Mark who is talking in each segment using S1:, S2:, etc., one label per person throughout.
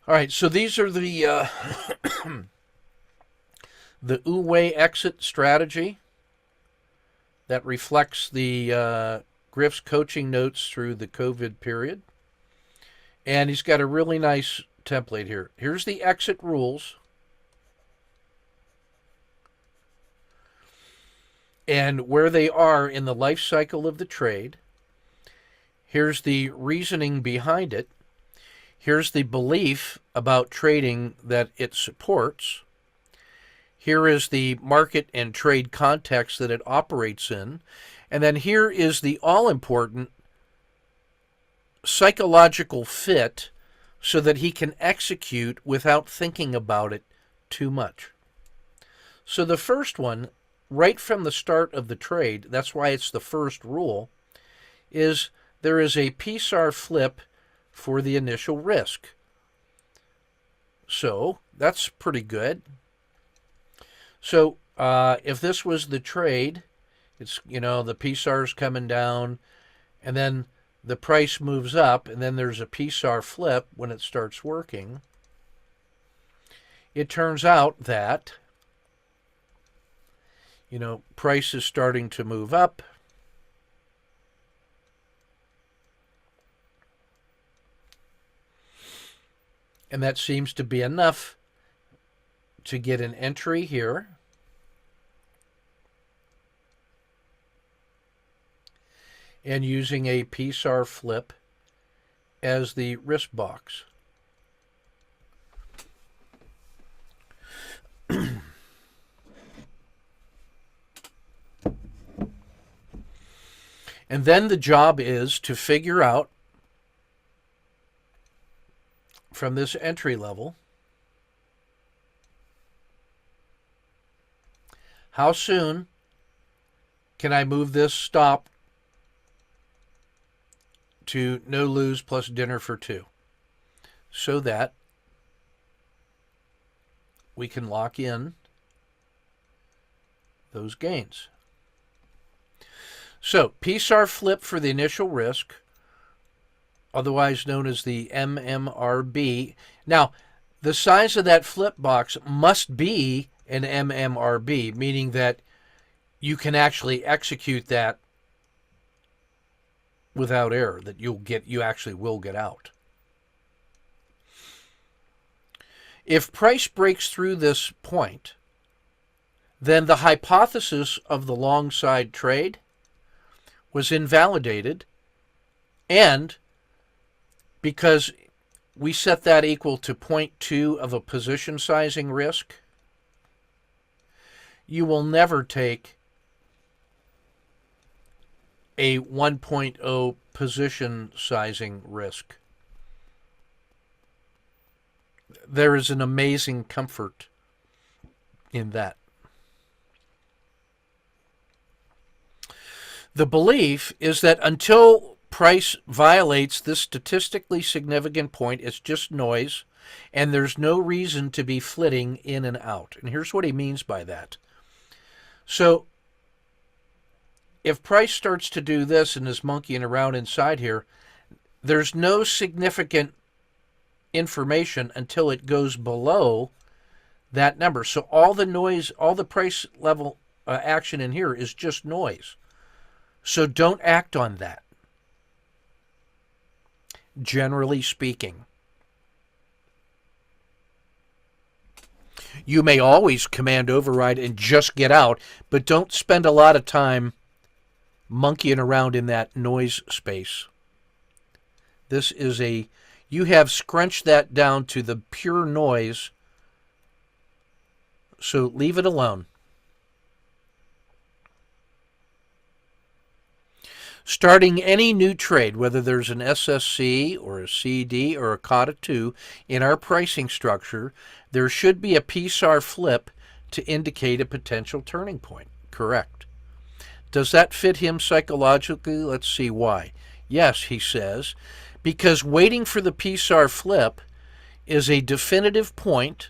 S1: All right, so these are the the Wu-Wei exit strategy that reflects the Griff's coaching notes through the COVID period. And he's got a really nice template here. Here's the exit rules. And where they are in the life cycle of the trade. Here's the reasoning behind it. Here's the belief about trading that it supports. Here is the market and trade context that it operates in. And then here is the all-important psychological fit so that he can execute without thinking about it too much. So the first one, right from the start of the trade, that's why it's the first rule, is there is a PSAR flip for the initial risk. So that's pretty good. So if this was the trade, it's, the PSAR's coming down, and then the price moves up, and then there's a PSAR flip when it starts working. It turns out that, price is starting to move up. And that seems to be enough to get an entry here. And using a PSAR flip as the risk box. And then the job is to figure out from this entry level how soon can I move this stop to no lose plus dinner for two so that we can lock in those gains. So PSAR flip for the initial risk, otherwise known as the MMRB. Now, the size of that flip box must be an MMRB, meaning that you can actually execute that without error, that you actually will get out. If price breaks through this point, then the hypothesis of the long side trade was invalidated, and because we set that equal to 0.2 of a position sizing risk, you will never take a 1.0 position sizing risk. There is an amazing comfort in that. The belief is that until price violates this statistically significant point, it's just noise, and there's no reason to be flitting in and out. And here's what he means by that. So if price starts to do this and is monkeying around inside here, there's no significant information until it goes below that number. So all the noise, all the price level action in here is just noise. So don't act on that, generally speaking. You may always command override and just get out, but don't spend a lot of time monkeying around in that noise space. This is you have scrunched that down to the pure noise, so leave it alone. Starting any new trade, whether there's an SSC or a CD or a COTA 2 in our pricing structure, there should be a PSAR flip to indicate a potential turning point. Correct. Does that fit him psychologically? Let's see why. Yes, he says, because waiting for the PSAR flip is a definitive point,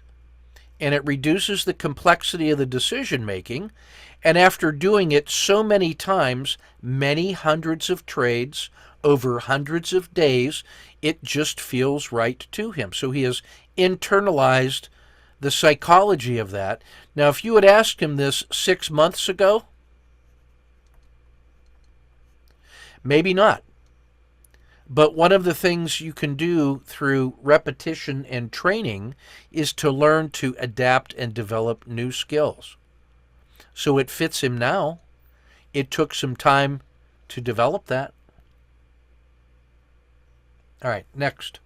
S1: and it reduces the complexity of the decision making. And after doing it so many times, many hundreds of trades, over hundreds of days, it just feels right to him. So he has internalized the psychology of that. Now, if you had asked him this 6 months ago, maybe not. But one of the things you can do through repetition and training is to learn to adapt and develop new skills. So it fits him now. It took some time to develop that. All right, next.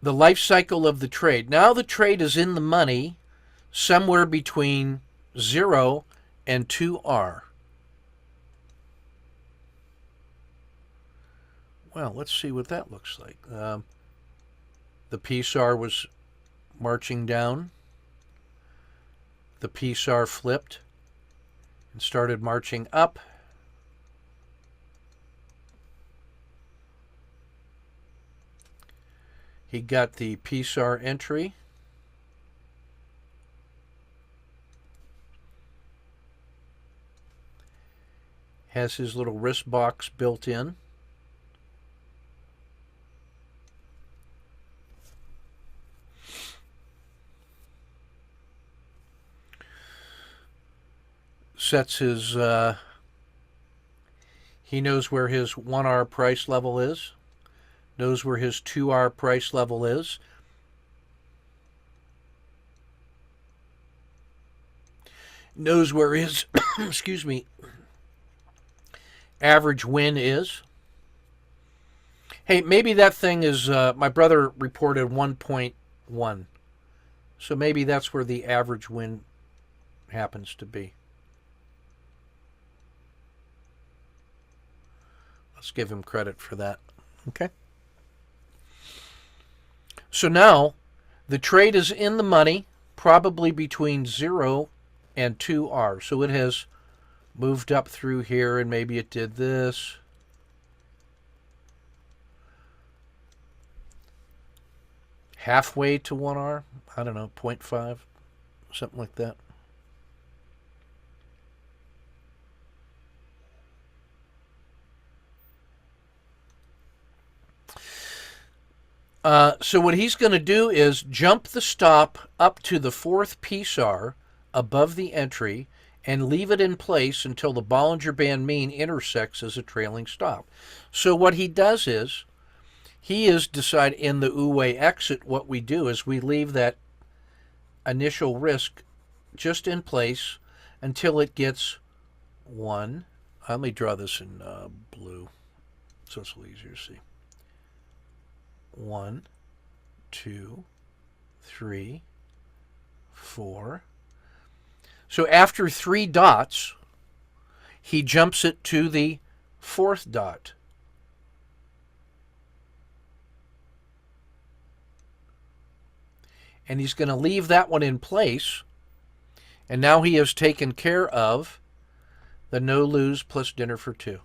S1: The life cycle of the trade. Now the trade is in the money somewhere between 0 and 2R. Well, let's see what that looks like. The PSAR was marching down. The PSAR flipped and started marching up. He got the PSAR entry. Has his little wrist box built in. Sets his, he knows where his 1R price level is, knows where his 2R price level is, knows where his, excuse me, average win is. Hey, maybe that thing is, my brother reported 1.1, so maybe that's where the average win happens to be. Let's give him credit for that. Okay. So now the trade is in the money, probably between 0 and 2R. So it has moved up through here, and maybe it did this. Halfway to 1R. I don't know, 0.5, something like that. So what he's going to do is jump the stop up to the 4th PSAR above the entry and leave it in place until the Bollinger Band mean intersects as a trailing stop. So what he does is, he is decide in the Uwe exit, what we do is we leave that initial risk just in place until it gets 1. Let me draw this in blue so it's a little easier to see. 1, 2, 3, 4. So after 3 dots, he jumps it to the 4th dot. And he's going to leave that one in place. And now he has taken care of the no lose plus dinner for 2.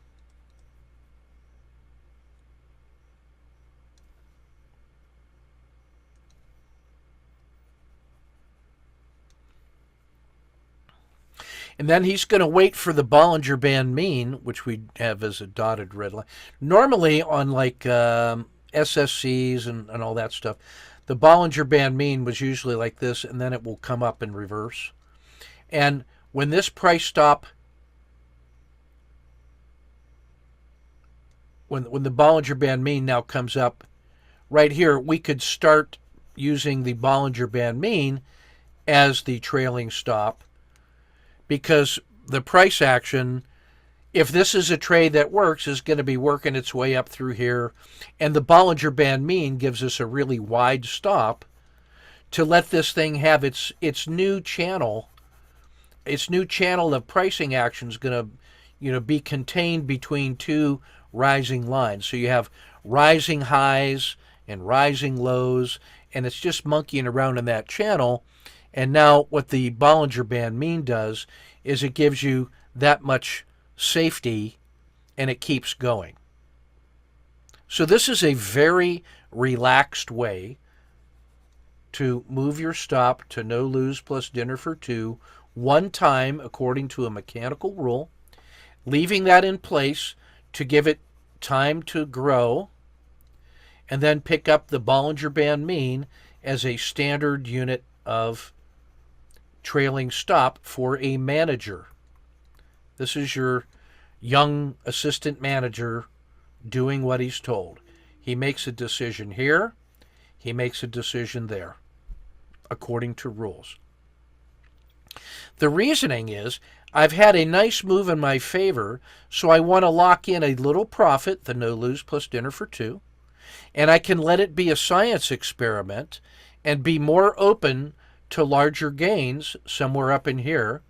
S1: And then he's going to wait for the Bollinger Band mean, which we have as a dotted red line. Normally on like SSCs and all that stuff, the Bollinger Band mean was usually like this, and then it will come up in reverse. And when this price stop, when the Bollinger Band mean now comes up, right here, we could start using the Bollinger Band mean as the trailing stop, because the price action, if this is a trade that works, is going to be working its way up through here. And the Bollinger Band mean gives us a really wide stop to let this thing have its new channel. Its new channel of pricing action is going to, be contained between 2 rising lines. So you have rising highs and rising lows, and it's just monkeying around in that channel. And now what the Bollinger Band mean does is it gives you that much safety, and it keeps going. So this is a very relaxed way to move your stop to no lose plus dinner for 2 one time according to a mechanical rule, leaving that in place to give it time to grow, and then pick up the Bollinger Band mean as a standard unit of trailing stop for a manager. This is your young assistant manager doing what he's told. He makes a decision here, he makes a decision there, according to rules. The reasoning is, I've had a nice move in my favor, so I want to lock in a little profit, the no-lose plus dinner for two, and I can let it be a science experiment and be more open to larger gains somewhere up in here.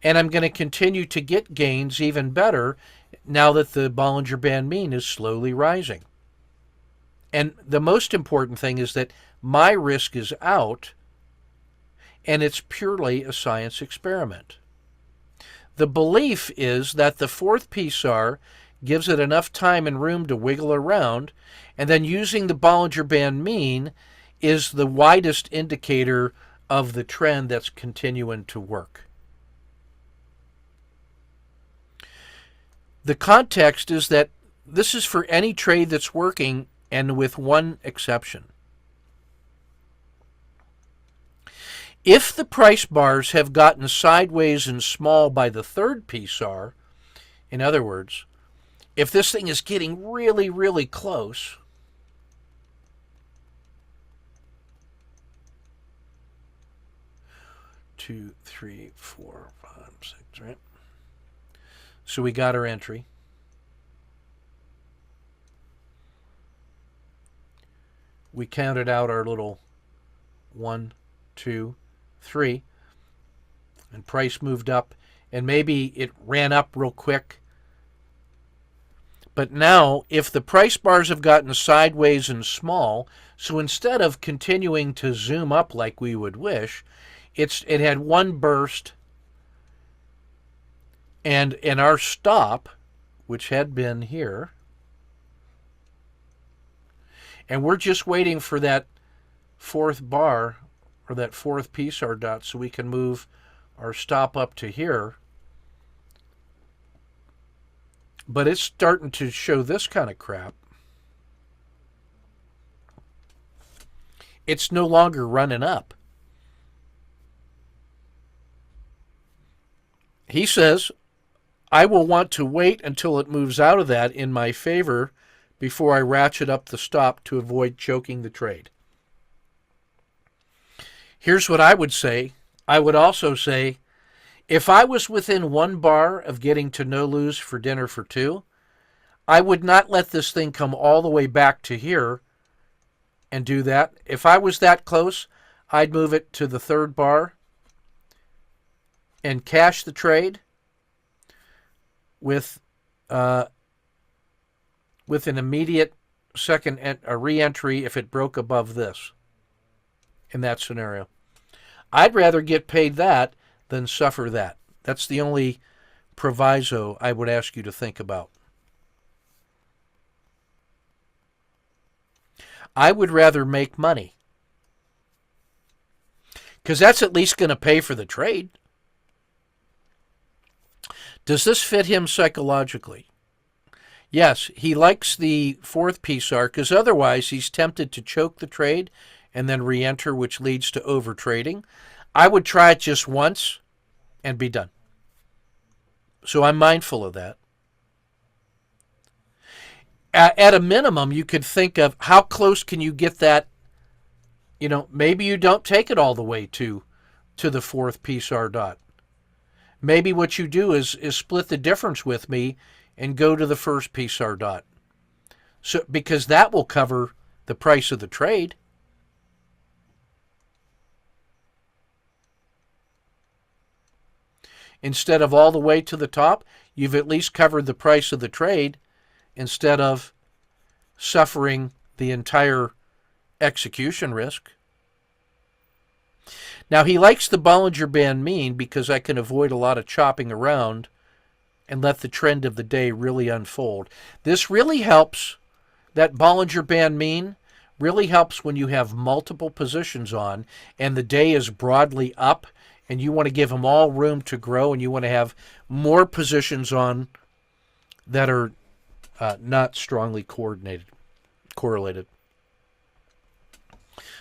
S1: And I'm going to continue to get gains even better now that the Bollinger Band mean is slowly rising. And the most important thing is that my risk is out, and it's purely a science experiment. The belief is that the fourth PSAR gives it enough time and room to wiggle around, and then using the Bollinger Band mean is the widest indicator of the trend that's continuing to work. The context is that this is for any trade that's working, and with one exception. If the price bars have gotten sideways and small by the third PSAR, in other words, if this thing is getting really, really close, two, three, four, five, six, right? So we got our entry. We counted out our little 1, 2, 3, and price moved up, and maybe it ran up real quick. But now, if the price bars have gotten sideways and small, so instead of continuing to zoom up like we would wish, it had one burst, and in our stop, which had been here, and we're just waiting for that fourth bar or that fourth PSAR dot so we can move our stop up to here. But it's starting to show this kind of crap. It's no longer running up. He says, I will want to wait until it moves out of that in my favor before I ratchet up the stop to avoid choking the trade. Here's what I would say. I would also say, if I was within one bar of getting to no lose for dinner for two, I would not let this thing come all the way back to here and do that. If I was that close, I'd move it to the third bar and cash the trade with an immediate second re-entry if it broke above this in that scenario. I'd rather get paid that than suffer that. That's the only proviso I would ask you to think about. I would rather make money, because that's at least going to pay for the trade. Does this fit him psychologically? Yes, he likes the fourth PSAR because otherwise he's tempted to choke the trade and then re-enter, which leads to overtrading. I would try it just once and be done. So I'm mindful of that. At a minimum, you could think of how close can you get that. Maybe you don't take it all the way to the fourth PSAR dot. Maybe what you do is split the difference with me and go to the first PSAR dot. So, because that will cover the price of the trade. Instead of all the way to the top, you've at least covered the price of the trade instead of suffering the entire execution risk. Now, he likes the Bollinger Band mean because I can avoid a lot of chopping around and let the trend of the day really unfold. This really helps. That Bollinger Band mean really helps when you have multiple positions on and the day is broadly up and you want to give them all room to grow, and you want to have more positions on that are not strongly correlated.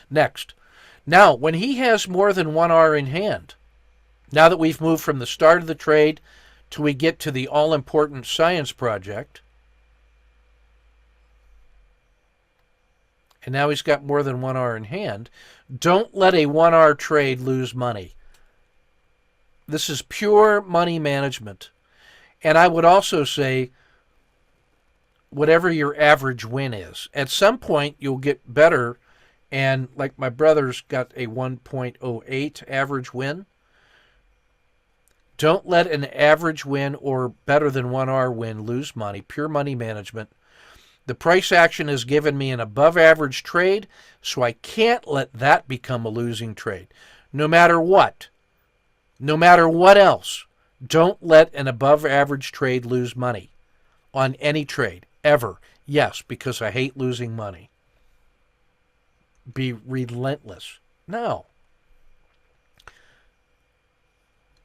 S1: Next, now when he has more than 1R in hand, now that we've moved from the start of the trade till we get to the all-important science project, and now he's got more than 1R in hand, don't let a 1R trade lose money. This is pure money management. And I would also say, whatever your average win is, at some point you'll get better, and like my brother's got a 1.08 average win. Don't let an average win or better than 1R win lose money. Pure money management. The price action has given me an above average trade, so I can't let that become a losing trade. No matter what else, don't let an above average trade lose money on any trade, ever. Yes, because I hate losing money. Be relentless. No.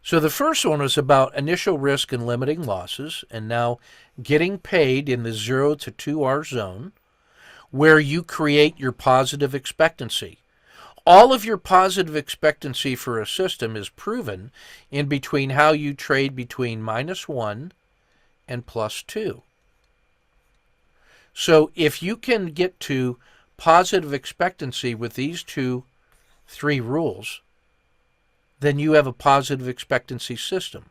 S1: So the first one was about initial risk and limiting losses, and now getting paid in the 0 to 2R zone, where you create your positive expectancy. All of your positive expectancy for a system is proven in between how you trade between -1 and +2. So if you can get to positive expectancy with these 3 rules, then you have a positive expectancy system.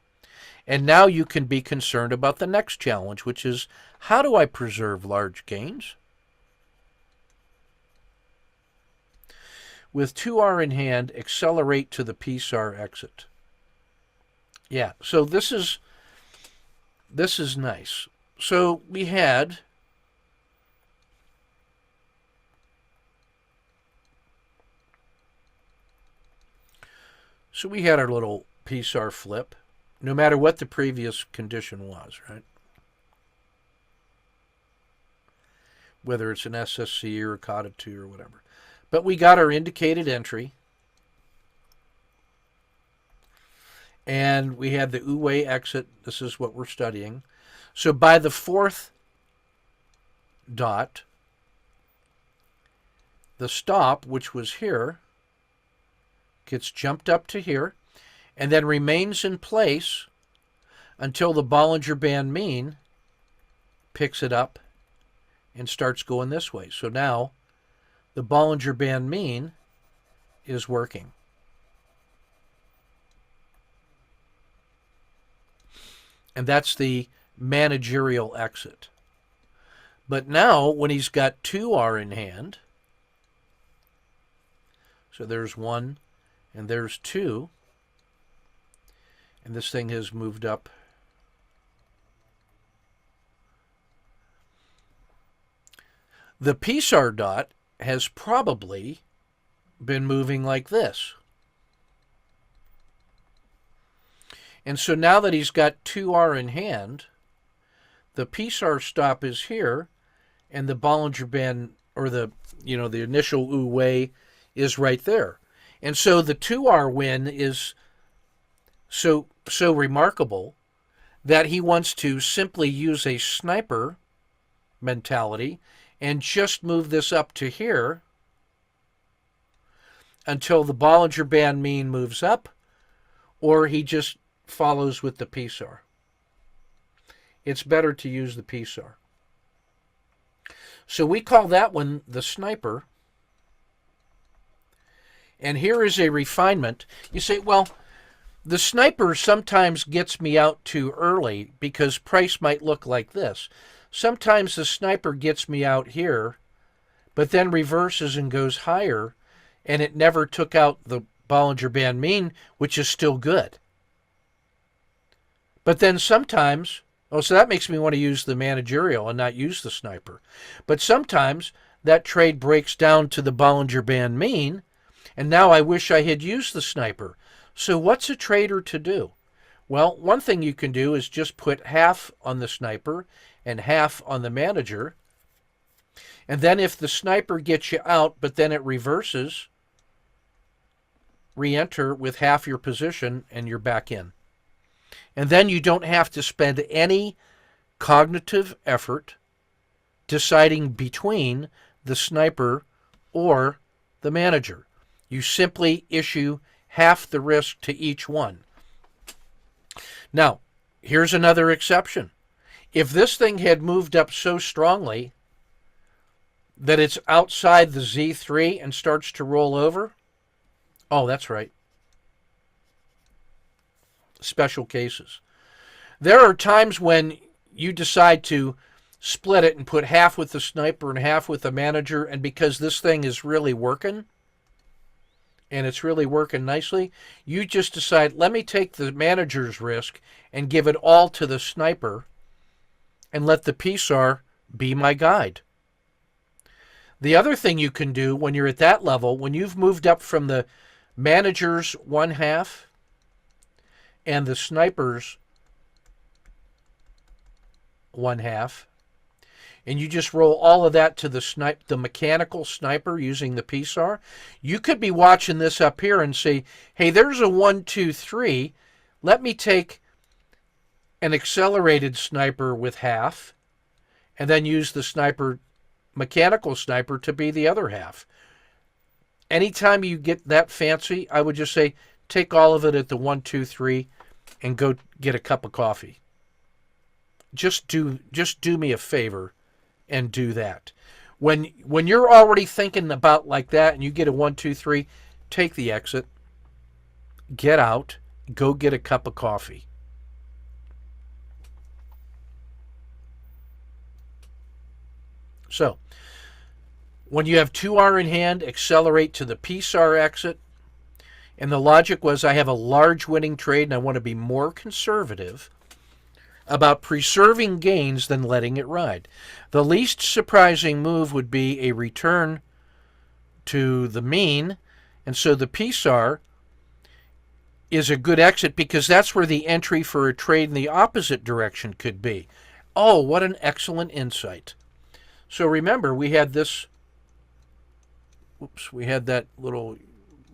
S1: And now you can be concerned about the next challenge, which is, how do I preserve large gains? With 2R in hand, accelerate to the PSAR exit. Yeah, so this is nice. So we had our little PSAR flip, no matter what the previous condition was, right? Whether it's an SSC or a COTA 2 or whatever. But we got our indicated entry. And we had the Uwe exit. This is what we're studying. So by the 4th dot, the stop, which was here, gets jumped up to here, and then remains in place until the Bollinger Band mean picks it up and starts going this way. So now the Bollinger Band mean is working. And that's the managerial exit. But now when he's got 2R in hand, so there's 1 and there's 2, and this thing has moved up. The PSAR dot has probably been moving like this. And so now that he's got 2R in hand, the PSAR stop is here, and the Bollinger Band, or the initial Uwe, is right there. And so the 2R win is so remarkable that he wants to simply use a sniper mentality and just move this up to here until the Bollinger Band mean moves up, or he just follows with the PSAR. It's better to use the PSAR. So we call that one the sniper. And here is a refinement. You say, well, the sniper sometimes gets me out too early because price might look like this. Sometimes the sniper gets me out here, but then reverses and goes higher, and it never took out the Bollinger Band mean, which is still good. But then sometimes, so that makes me want to use the managerial and not use the sniper. But sometimes that trade breaks down to the Bollinger Band mean, and now I wish I had used the sniper. So what's a trader to do? Well, one thing you can do is just put half on the sniper and half on the manager. And then if the sniper gets you out, but then it reverses, re-enter with half your position, and you're back in. And then you don't have to spend any cognitive effort deciding between the sniper or the manager. You simply issue half the risk to each one. Now, here's another exception. If this thing had moved up so strongly that it's outside the Z3 and starts to roll over, oh, that's right. Special cases. There are times when you decide to split it and put half with the sniper and half with the manager, and because this thing is really working, and it's really working nicely, you just decide, let me take the manager's risk and give it all to the sniper and let the PSAR be my guide. The other thing you can do when you're at that level, when you've moved up from the manager's one half and the sniper's one half, and you just roll all of that to the mechanical sniper using the PSAR, you could be watching this up here and say, hey, there's a 1, 2, 3. Let me take an accelerated sniper with half and then use the mechanical sniper to be the other half. Anytime you get that fancy, I would just say, take all of it at the 1, 2, 3 and go get a cup of coffee. Just do me a favor and do that. When you're already thinking about like that and you get a 1, 2, 3, take the exit, get out, go get a cup of coffee. So, when you have 2R in hand, accelerate to the PSAR exit. And the logic was, I have a large winning trade and I want to be more conservative about preserving gains than letting it ride. The least surprising move would be a return to the mean, and so the PSAR is a good exit because that's where the entry for a trade in the opposite direction could be. Oh, what an excellent insight. So remember, we had this, we had that little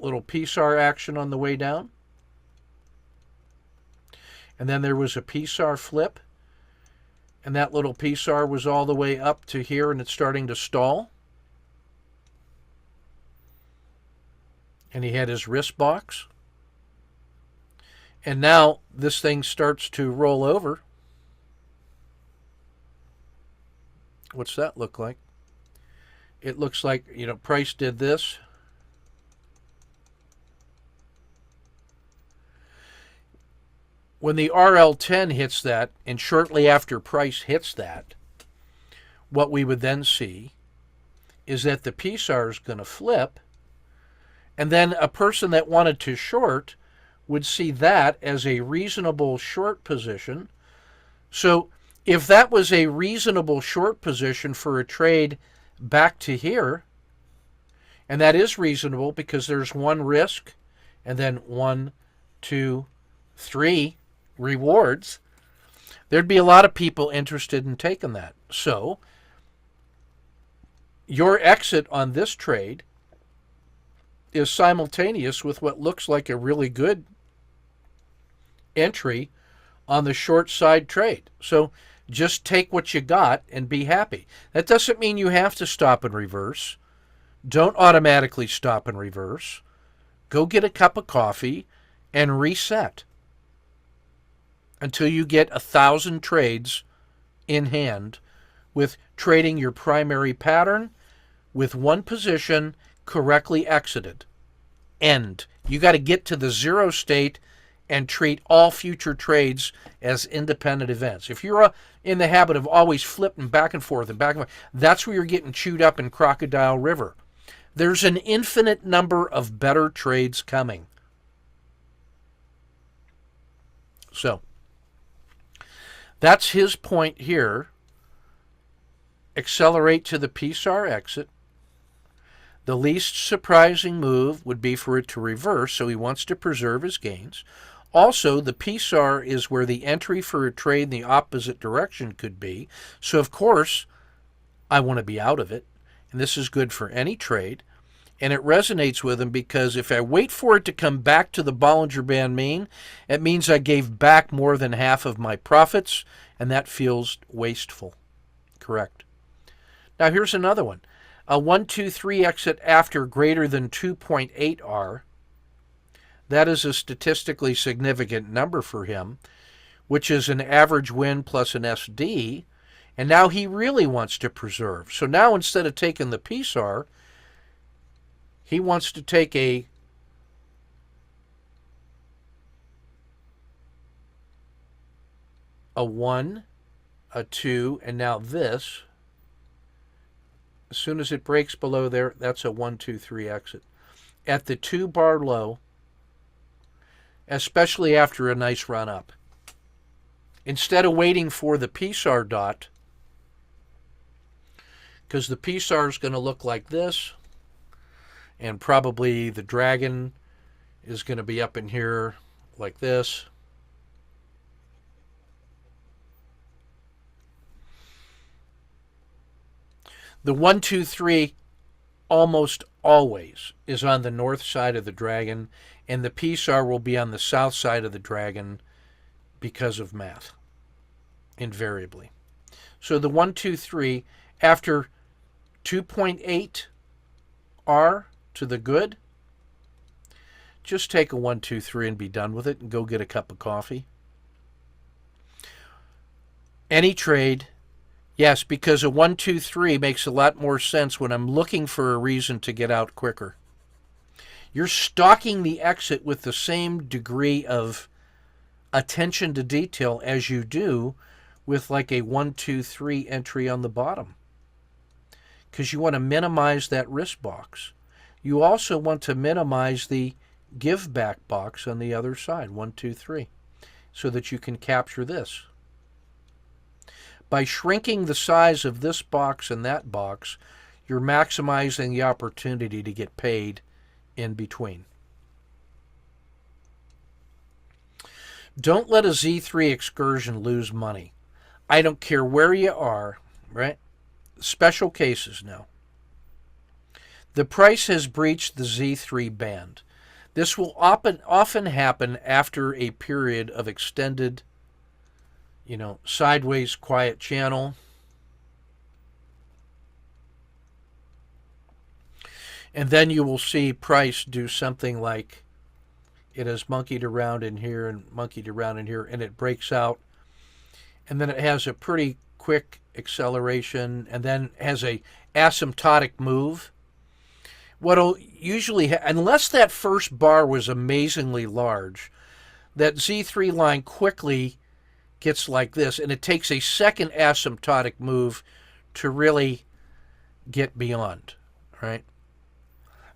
S1: PSAR action on the way down. And then there was a PSAR flip, and that little PSAR was all the way up to here, and it's starting to stall. And he had his wrist box. And now this thing starts to roll over. What's that look like? It looks like, price did this. When the RL10 hits that, and shortly after price hits that, what we would then see is that the PSAR is going to flip, and then a person that wanted to short would see that as a reasonable short position. So if that was a reasonable short position for a trade back to here, and that is reasonable because there's one risk, and then 1, 2, 3 rewards, there'd be a lot of people interested in taking that. So your exit on this trade is simultaneous with what looks like a really good entry on the short side trade. So just take what you got and be happy. That doesn't mean you have to stop and reverse. Don't automatically stop and reverse. Go get a cup of coffee and reset until you get 1,000 trades in hand with trading your primary pattern with one position correctly exited. End. You got to get to the zero state and treat all future trades as independent events. If you're in the habit of always flipping back and forth, that's where you're getting chewed up in Crocodile River. There's an infinite number of better trades coming. So, that's his point here. Accelerate to the PSAR exit. The least surprising move would be for it to reverse, so he wants to preserve his gains. Also, the PSAR is where the entry for a trade in the opposite direction could be. So, of course, I want to be out of it. And this is good for any trade. And it resonates with him because if I wait for it to come back to the Bollinger Band mean, it means I gave back more than half of my profits, and that feels wasteful. Correct. Now here's another one. A 1, 2, 3 exit after greater than 2.8R. That is a statistically significant number for him, which is an average win plus an SD. And now he really wants to preserve. So now instead of taking the PSAR, he wants to take a one, a 2, and now this. As soon as it breaks below there, that's a 1, 2, 3 exit. At the 2-bar low, especially after a nice run up. Instead of waiting for the PSAR dot, because the PSAR is going to look like this, and probably the dragon is going to be up in here like this. The 1, 2, 3 almost always is on the north side of the dragon, and the PSAR will be on the south side of the dragon because of math, invariably. So the 1, 2, 3, after 2.8 R to the good, just take a 1, 2, 3 and be done with it and go get a cup of coffee. Any trade, yes, because a 1, 2, 3 makes a lot more sense when I'm looking for a reason to get out quicker. You're stalking the exit with the same degree of attention to detail as you do with like a 1, 2, 3 entry on the bottom, because you want to minimize that risk box. You also want to minimize the give back box on the other side, 1, 2, 3, so that you can capture this. By shrinking the size of this box and that box, you're maximizing the opportunity to get paid in between. Don't let a Z3 excursion lose money. I don't care where you are, right? Special cases now. The price has breached the Z3 band. This will often happen after a period of extended, sideways quiet channel. And then you will see price do something like it has monkeyed around in here and monkeyed around in here, and it breaks out. And then it has a pretty quick acceleration and then has a asymptotic move. What'll usually, unless that first bar was amazingly large, that Z3 line quickly gets like this, and it takes a second asymptotic move to really get beyond, right?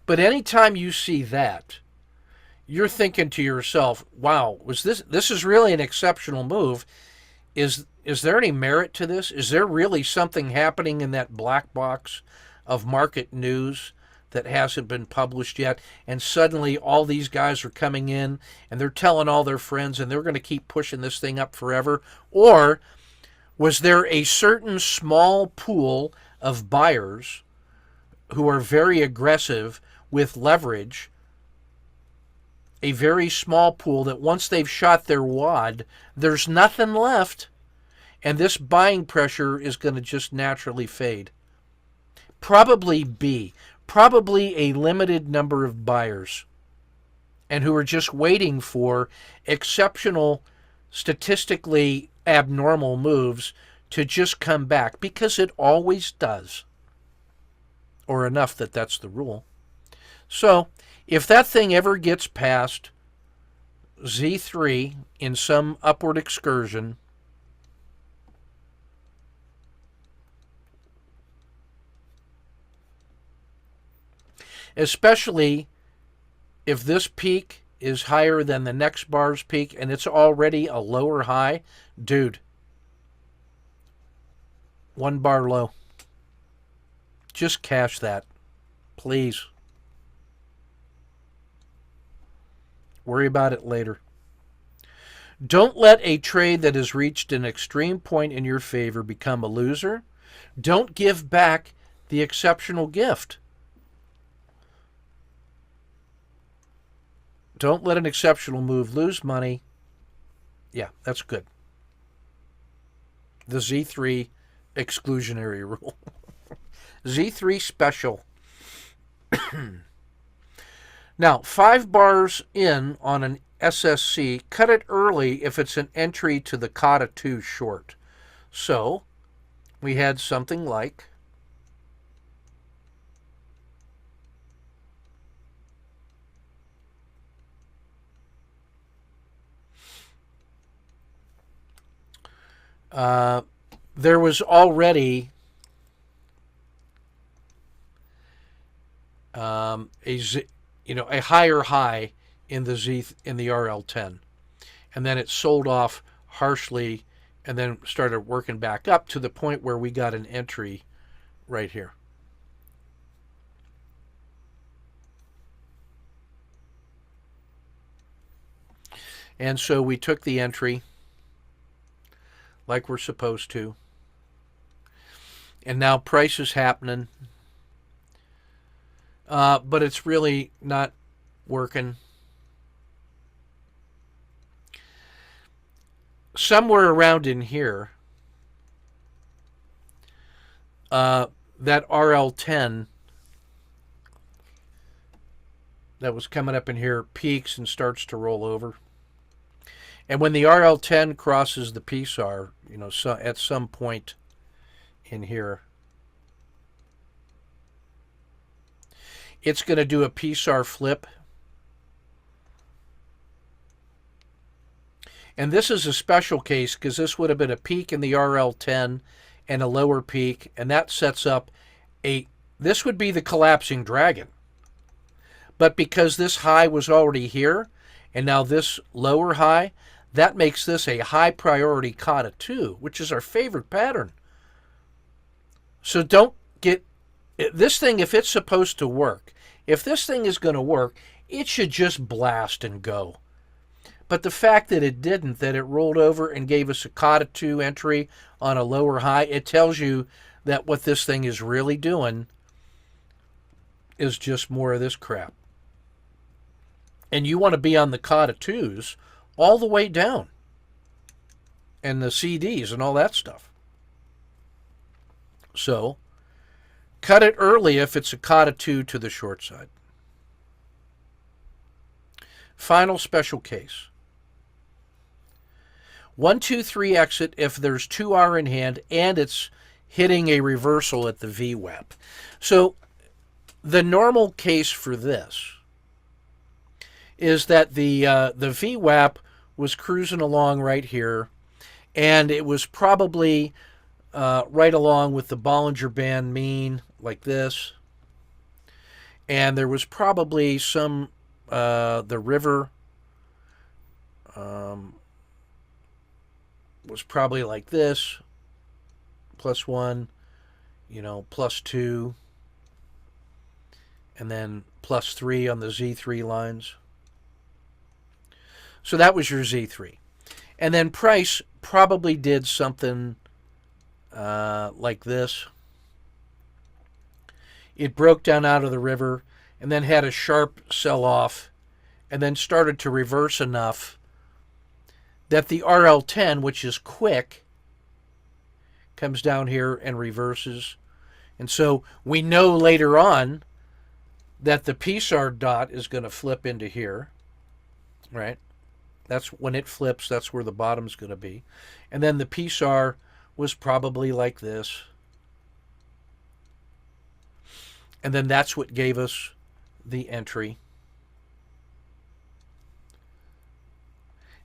S1: But anytime you see that, you're thinking to yourself, wow, this is really an exceptional move. Is there any merit to this? Is there really something happening in that black box of market news that hasn't been published yet? And suddenly all these guys are coming in and they're telling all their friends and they're going to keep pushing this thing up forever? Or was there a certain small pool of buyers who are very aggressive with leverage, a very small pool that once they've shot their wad, there's nothing left, and this buying pressure is going to just naturally fade? Probably a limited number of buyers, and who are just waiting for exceptional, statistically abnormal moves to just come back, because it always does, or enough that that's the rule. So if that thing ever gets past Z3 in some upward excursion, especially if this peak is higher than the next bar's peak and it's already a lower high, dude, 1 bar low. Just cash that, please. Worry about it later. Don't let a trade that has reached an extreme point in your favor become a loser. Don't give back the exceptional gift. Don't let an exceptional move lose money. Yeah, that's good. The Z3 exclusionary rule. Z3 special. Now, 5 bars in on an SSC, cut it early if it's an entry to the COTA 2 short. So, we had something like there was already a higher high in the RL10, and then it sold off harshly, and then started working back up to the point where we got an entry right here. And so we took the entry like we're supposed to. And now price is happening. But it's really not working. Somewhere around in here, that RL10 that was coming up in here peaks and starts to roll over. And when the RL10 crosses the PSAR, so at some point in here, it's going to do a PSAR flip. And this is a special case because this would have been a peak in the RL10 and a lower peak, and that sets up this would be the collapsing dragon. But because this high was already here, and now this lower high, that makes this a high priority COTA 2, which is our favorite pattern. So don't get this thing, if it's supposed to work, if this thing is going to work, it should just blast and go. But the fact that it didn't, that it rolled over and gave us a COTA 2 entry on a lower high, it tells you that what this thing is really doing is just more of this crap. And you want to be on the COTA 2s all the way down, and the CDs and all that stuff. So, cut it early if it's a COTA 2 to the short side. Final special case. 1, 2, 3 exit if there's 2R in hand and it's hitting a reversal at the VWAP. So the normal case for this is that the VWAP was cruising along right here, and it was probably right along with the Bollinger Band mean like this, and there was probably some the river was probably like this, +1, +2, and then +3 on the Z3 lines. So that was your Z3. And then price probably did something like this. It broke down out of the river and then had a sharp sell-off and then started to reverse enough that the RL10, which is quick, comes down here and reverses. And so we know later on that the PSAR dot is going to flip into here, right? That's when it flips, that's where the bottom's going to be. And then the PSAR was probably like this. And then that's what gave us the entry.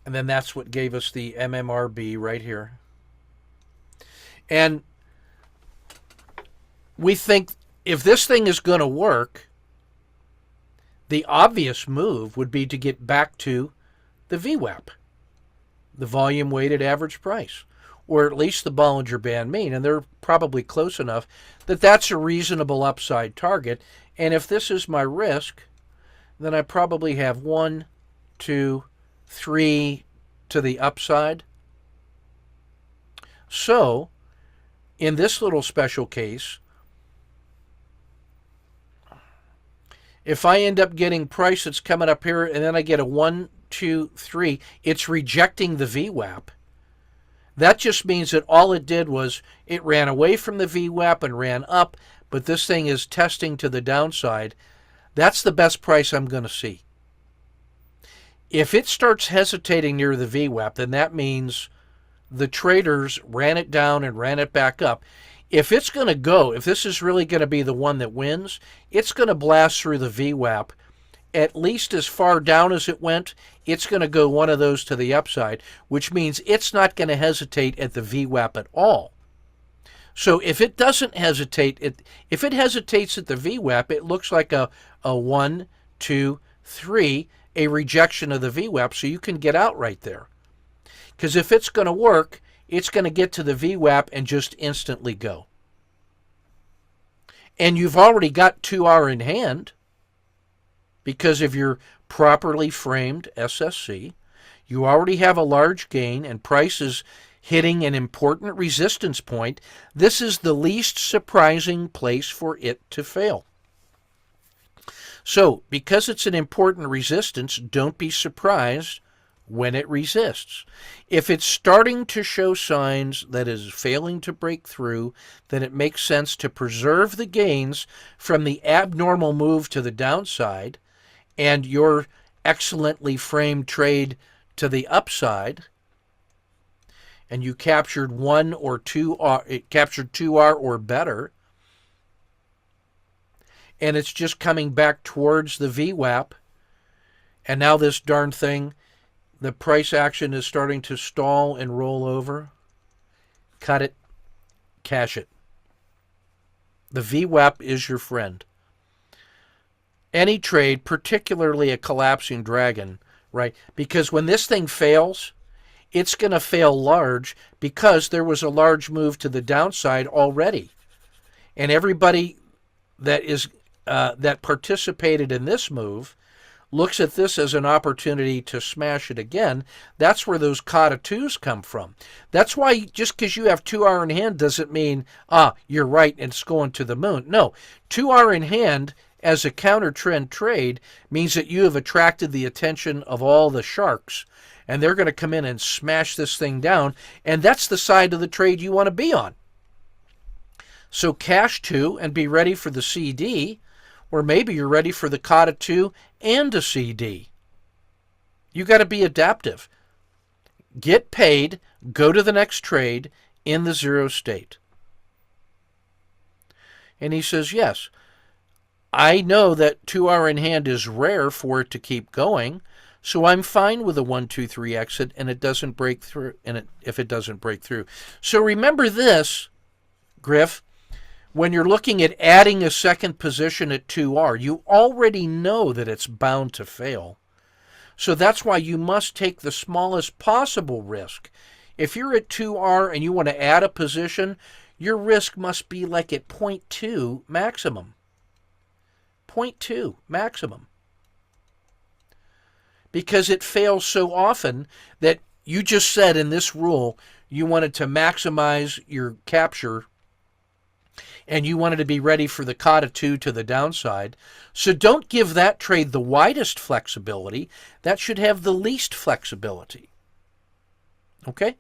S1: And then that's what gave us the MMRB right here. And we think if this thing is going to work, the obvious move would be to get back to the VWAP, the volume weighted average price, or at least the Bollinger Band mean, and they're probably close enough that that's a reasonable upside target. And if this is my risk, then I probably have 1, 2, 3 to the upside. So, in this little special case, If I end up getting price that's coming up here and then I get a 1, 2, 3, it's rejecting the VWAP. That just means that all it did was it ran away from the VWAP and ran up, but this thing is testing to the downside. That's the best price I'm going to see. If it starts hesitating near the VWAP, then that means the traders ran it down and ran it back up. If it's going to go, if this is really going to be the one that wins, it's going to blast through the VWAP at least as far down as it went. It's going to go one of those to the upside, which means it's not going to hesitate at the VWAP at all. So if it doesn't hesitate, if it hesitates at the VWAP, it looks like a 1, 2, 3, a rejection of the VWAP, so you can get out right there. Because if it's going to work, it's going to get to the VWAP and just instantly go. And you've already got 2R in hand because of your properly framed SSC. You already have a large gain and price is hitting an important resistance point. This is the least surprising place for it to fail. So, because it's an important resistance, don't be surprised when it resists. If it's starting to show signs that it is failing to break through, then it makes sense to preserve the gains from the abnormal move to the downside and your excellently framed trade to the upside, and you captured 1 or 2R, it captured 2R or better, and it's just coming back towards the VWAP, and now this darn thing, the price action is starting to stall and roll over. Cut it, cash it. The VWAP is your friend. Any trade, particularly a collapsing dragon, right? Because when this thing fails, it's going to fail large because there was a large move to the downside already. And everybody that that participated in this move looks at this as an opportunity to smash it again. That's where those kata 2s come from. That's why just because you have 2R in hand doesn't mean, you're right and it's going to the moon. No, 2R in hand as a counter trend trade means that you have attracted the attention of all the sharks and they're going to come in and smash this thing down, and that's the side of the trade you want to be on. So cash 2 and be ready for the CD, or maybe you're ready for the kata 2 and a CD. You got to be adaptive. Get paid, go to the next trade in the zero state. And he says, yes, I know that 2R in hand is rare for it to keep going, so I'm fine with a 1, 2, 3 exit and it doesn't break through, if it doesn't break through. So remember this, Griff, when you're looking at adding a second position at 2R, you already know that it's bound to fail. So that's why you must take the smallest possible risk. If you're at 2R and you want to add a position, your risk must be like at 0.2 maximum. 0.2 maximum. Because it fails so often that you just said in this rule you wanted to maximize your capture and you wanted to be ready for the kata 2 to the downside. So don't give that trade the widest flexibility. That should have the least flexibility. Okay?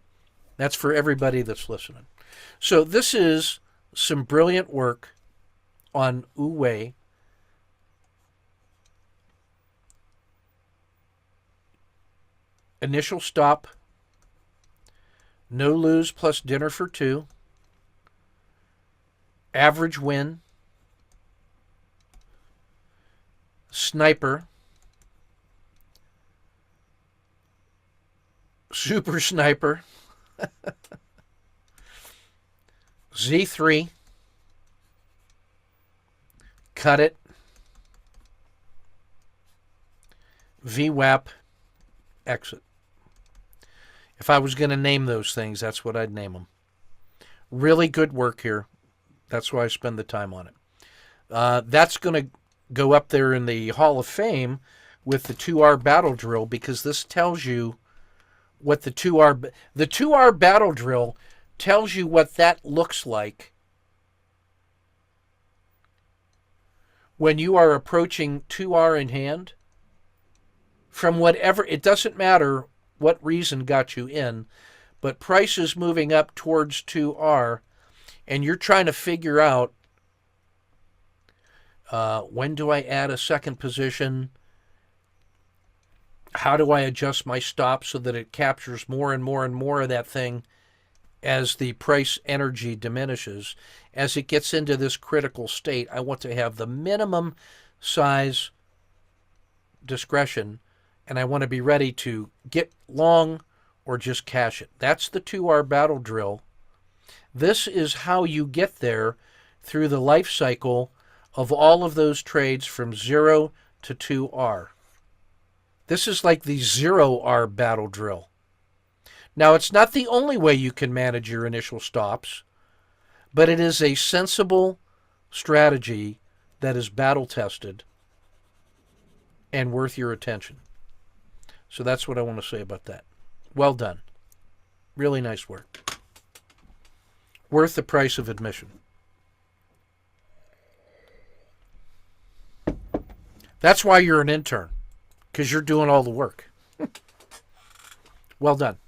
S1: That's for everybody that's listening. So this is some brilliant work on Wu-Wei. Initial stop, no lose plus dinner for 2, average win, sniper, super sniper, Z3, cut it, VWAP, exit. If I was going to name those things, that's what I'd name them. Really good work here. That's why I spend the time on it. That's going to go up there in the Hall of Fame with the 2R battle drill because this tells you what the 2R battle drill tells you what that looks like when you are approaching 2R in hand, from whatever, it doesn't matter what reason got you in, but price is moving up towards 2R, and you're trying to figure out when do I add a second position? How do I adjust my stop so that it captures more and more and more of that thing as the price energy diminishes? As it gets into this critical state, I want to have the minimum size discretion, and I want to be ready to get long or just cash it. That's the 2R battle drill. This is how you get there through the life cycle of all of those trades from 0 to 2R. This is like the 0R battle drill. Now, it's not the only way you can manage your initial stops, but it is a sensible strategy that is battle tested and worth your attention. So that's what I want to say about that. Well done. Really nice work. Worth the price of admission. That's why you're an intern, because you're doing all the work. Well done.